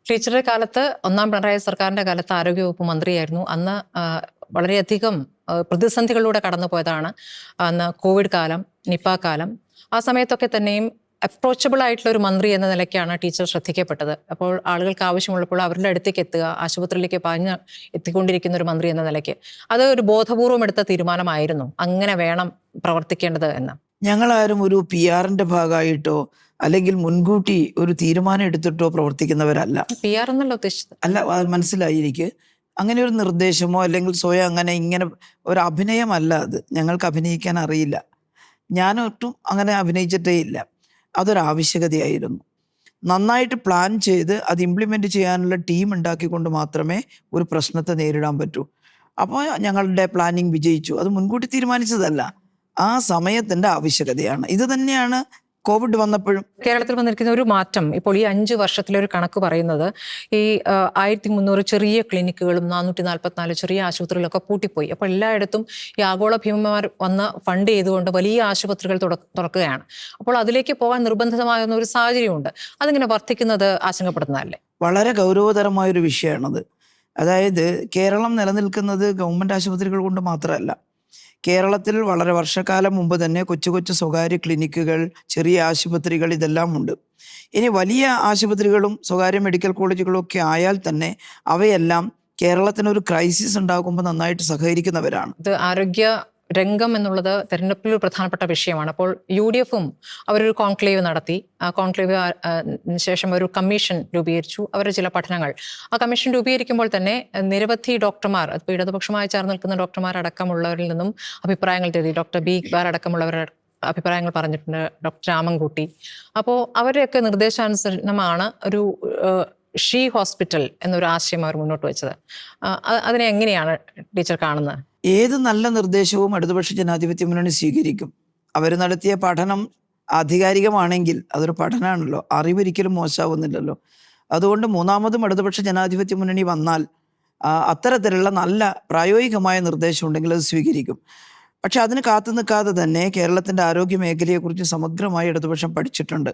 ടീച്ചറുടെ കാലത്ത് ഒന്നാം പിണറായി സർക്കാരിന്റെ കാലത്ത് ആരോഗ്യവകുപ്പ് മന്ത്രിയായിരുന്നു. അന്ന് വളരെയധികം പ്രതിസന്ധികളിലൂടെ കടന്നുപോയതാണ്. അന്ന് കോവിഡ് കാലം, നിപ കാലം. ആ സമയത്തൊക്കെ തന്നെയും അപ്രോച്ചബിൾ ആയിട്ടുള്ള ഒരു മന്ത്രി എന്ന നിലയ്ക്കാണ് ടീച്ചർ ശ്രദ്ധിക്കപ്പെട്ടത്. അപ്പോൾ ആളുകൾക്ക് ആവശ്യമുള്ളപ്പോൾ അവരുടെ അടുത്തേക്ക് എത്തുക, ആശുപത്രിയിലേക്ക് പാഞ്ഞ് എത്തിക്കൊണ്ടിരിക്കുന്ന ഒരു മന്ത്രി എന്ന നിലയ്ക്ക് അത് ഒരു ബോധപൂർവം എടുത്ത തീരുമാനമായിരുന്നു അങ്ങനെ വേണം പ്രവർത്തിക്കേണ്ടത് എന്ന്. ഞങ്ങളാരും ഒരു പി ആറിന്റെ ഭാഗമായിട്ടോ അല്ലെങ്കിൽ മുൻകൂട്ടി ഒരു തീരുമാനം എടുത്തിട്ടോ പ്രവർത്തിക്കുന്നവരല്ല. പി ആർ എന്നല്ല ഉദ്ദേശിച്ചത്. അല്ല, അത് മനസ്സിലായി എനിക്ക്. അങ്ങനെ ഒരു നിർദ്ദേശമോ അല്ലെങ്കിൽ സ്വയം ഇങ്ങനെ ഒരു അഭിനയമല്ല അത്. ഞങ്ങൾക്ക് അഭിനയിക്കാൻ അറിയില്ല. ഞാനൊട്ടും അങ്ങനെ അഭിനയിച്ചിട്ടേ ഇല്ല. അതൊരു ആവശ്യകതയായിരുന്നു. നന്നായിട്ട് പ്ലാൻ ചെയ്ത് അത് ഇംപ്ലിമെൻറ്റ് ചെയ്യാനുള്ള ടീം ഉണ്ടാക്കിക്കൊണ്ട് മാത്രമേ ഒരു പ്രശ്നത്തെ നേരിടാൻ പറ്റൂ. അപ്പോൾ ഞങ്ങളുടെ പ്ലാനിങ് വിജയിച്ചു. അത് മുൻകൂട്ടി തീരുമാനിച്ചതല്ല, ആ സമയത്തിൻ്റെ ആവശ്യകതയാണ്. ഇത് തന്നെയാണ് കോവിഡ് വന്നപ്പോഴും. കേരളത്തിൽ വന്നിരിക്കുന്ന ഒരു മാറ്റം ഇപ്പോൾ ഈ 5 വർഷത്തിലെ ഒരു കണക്ക് പറയുന്നത് ഈ 1300 ചെറിയ ക്ലിനിക്കുകളും 444 ചെറിയ ആശുപത്രികളൊക്കെ പൂട്ടിപ്പോയി. അപ്പോൾ എല്ലായിടത്തും ഈ ആഗോള ഭീമന്മാർ വന്ന് ഫണ്ട് ചെയ്തുകൊണ്ട് വലിയ ആശുപത്രികൾ തുറക്കുകയാണ്. അപ്പോൾ അതിലേക്ക് പോകാൻ നിർബന്ധിതമാകുന്ന ഒരു സാഹചര്യമുണ്ട്. അതിങ്ങനെ വർദ്ധിക്കുന്നത് ആശങ്കപ്പെടുന്നതല്ലേ? വളരെ ഗൗരവതരമായൊരു വിഷയമാണത്. അതായത് കേരളം നിലനിൽക്കുന്നത് ഗവൺമെൻറ് ആശുപത്രികൾ കൊണ്ട് മാത്രമല്ല. കേരളത്തിൽ വളരെ വർഷക്കാലം മുമ്പ് തന്നെ കൊച്ചു കൊച്ചു സ്വകാര്യ ക്ലിനിക്കുകൾ, ചെറിയ ആശുപത്രികൾ ഇതെല്ലാം ഉണ്ട്. ഇനി വലിയ ആശുപത്രികളും സ്വകാര്യ മെഡിക്കൽ കോളേജുകളും ഒക്കെ ആയാൽ തന്നെ അവയെല്ലാം കേരളത്തിനൊരു ക്രൈസിസ് ഉണ്ടാകുമ്പോൾ നന്നായിട്ട് സഹകരിക്കുന്നവരാണ്. ഇത് ആരോഗ്യ രംഗം എന്നുള്ളത് തെരഞ്ഞെടുപ്പിൽ ഒരു പ്രധാനപ്പെട്ട വിഷയമാണ്. അപ്പോൾ UDFും അവരൊരു കോൺക്ലേവ് നടത്തി. ആ കോൺക്ലേവ് ശേഷം ഒരു കമ്മീഷൻ രൂപീകരിച്ചു. അവരുടെ ചില പഠനങ്ങൾ ആ കമ്മീഷൻ രൂപീകരിക്കുമ്പോൾ തന്നെ നിരവധി ഡോക്ടർമാർ, ഇപ്പോൾ ഇടതുപക്ഷമായി ചേർന്ന് നിൽക്കുന്ന ഡോക്ടർമാരടക്കമുള്ളവരിൽ നിന്നും അഭിപ്രായങ്ങൾ തേടി. ഡോക്ടർ ബി ഇക്ബാൽ അടക്കമുള്ളവരുടെ അഭിപ്രായങ്ങൾ പറഞ്ഞിട്ടുണ്ട്, ഡോക്ടർ രാമൻകുട്ടി. അപ്പോൾ അവരുടെയൊക്കെ നിർദ്ദേശാനുസരണമാണ് ഒരു ഷീ ഹോസ്പിറ്റൽ എന്നൊരു ആശയം അവർ മുന്നോട്ട് വെച്ചത്. അതിനെ എങ്ങനെയാണ് ടീച്ചർ കാണുന്നത്? ഏത് നല്ല നിർദ്ദേശവും ഇടതുപക്ഷ ജനാധിപത്യ മുന്നണി സ്വീകരിക്കും. അവർ നടത്തിയ പഠനം ആധികാരികമാണെങ്കിൽ അതൊരു പഠനമാണല്ലോ, അറിവൊരിക്കലും മോശമാവുന്നില്ലല്ലോ. അതുകൊണ്ട് മൂന്നാമതും ഇടതുപക്ഷ ജനാധിപത്യ മുന്നണി വന്നാൽ അത്തരത്തിലുള്ള നല്ല പ്രായോഗികമായ നിർദ്ദേശം ഉണ്ടെങ്കിൽ അത് സ്വീകരിക്കും. പക്ഷെ അതിന് കാത്തു നിൽക്കാതെ തന്നെ കേരളത്തിൻ്റെ ആരോഗ്യ മേഖലയെക്കുറിച്ച് സമഗ്രമായി ഇടതുപക്ഷം പഠിച്ചിട്ടുണ്ട്.